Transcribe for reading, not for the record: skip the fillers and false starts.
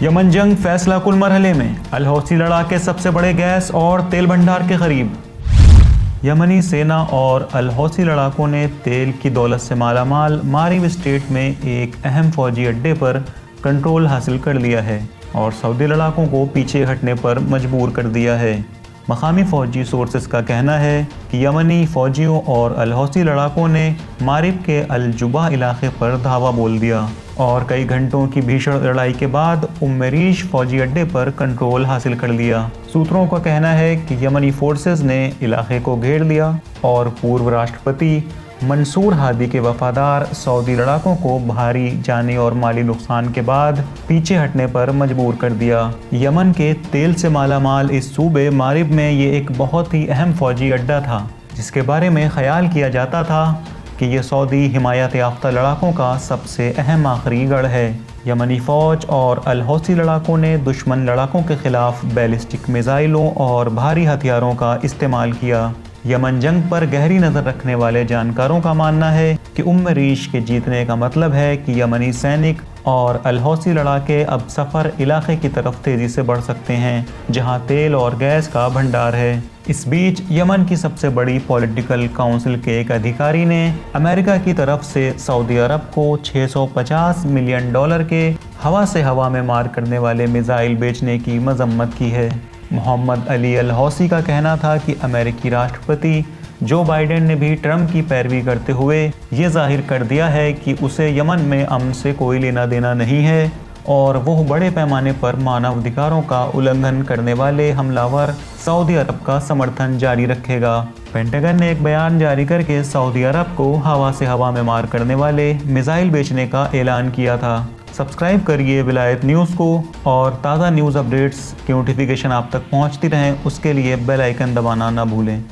Yemen जंग फैसला कुल मरहले में, अल हौसी लड़ाके सबसे बड़े गैस और तेल भंडार के करीब। यमनी सेना और अल हौसी लड़ाकों ने तेल की दौलत से मालामाल मारिब स्टेट में एक अहम फौजी अड्डे पर कंट्रोल हासिल कर लिया है और सऊदी लड़ाकों को पीछे हटने पर मजबूर कर दिया है। मकामी फ़ौजी सोर्सेस का कहना है कि यमनी फ़ौजियों और अल हौसी लड़ाकों ने मारिब के अल जुबा इलाके पर धावा बोल दिया और कई घंटों की भीषण लड़ाई के बाद उम्मरीश फ़ौजी अड्डे पर कंट्रोल हासिल कर लिया। सूत्रों का कहना है कि यमनी फोर्सेस ने इलाके को घेर लिया और पूर्व राष्ट्रपति मंसूर हादी के वफादार सऊदी लड़ाकों को भारी जानी और माली नुकसान के बाद पीछे हटने पर मजबूर कर दिया। यमन के तेल से मालामाल इस सूबे मारिब में ये एक बहुत ही अहम फौजी अड्डा था, जिसके बारे में ख्याल किया जाता था कि ये सऊदी हिमायत याफ्ता लड़ाकों का सबसे अहम आखिरी गढ़ है। यमनी फ़ौज और अल हौसी लड़ाकों ने दुश्मन लड़ाकों के खिलाफ बैलिस्टिक मिसाइलों और भारी हथियारों का इस्तेमाल किया। यमन जंग पर गहरी नज़र रखने वाले जानकारों का मानना है कि उम्मरीश के जीतने का मतलब है कि यमनी सैनिक और अल हौसी लड़ाके अब सफ़र इलाके की तरफ तेज़ी से बढ़ सकते हैं, जहां तेल और गैस का भंडार है। इस बीच यमन की सबसे बड़ी पॉलिटिकल काउंसिल के एक अधिकारी ने अमेरिका की तरफ से सऊदी अरब को $650 मिलियन के हवा से हवा में मार करने वाले मिसाइल बेचने की मजम्मत की है। मोहम्मद अली अल हौसी का कहना था कि अमेरिकी राष्ट्रपति जो बाइडेन ने भी ट्रंप की पैरवी करते हुए ये जाहिर कर दिया है कि उसे यमन में अमन से कोई लेना देना नहीं है और वह बड़े पैमाने पर मानवाधिकारों का उल्लंघन करने वाले हमलावर सऊदी अरब का समर्थन जारी रखेगा। पेंटागन ने एक बयान जारी करके सऊदी अरब को हवा से हवा में मार करने वाले मिसाइल बेचने का ऐलान किया था। सब्सक्राइब करिए विलायत न्यूज़ को और ताज़ा न्यूज़ अपडेट्स की नोटिफिकेशन आप तक पहुंचती रहें, उसके लिए बेल आइकन दबाना ना भूलें।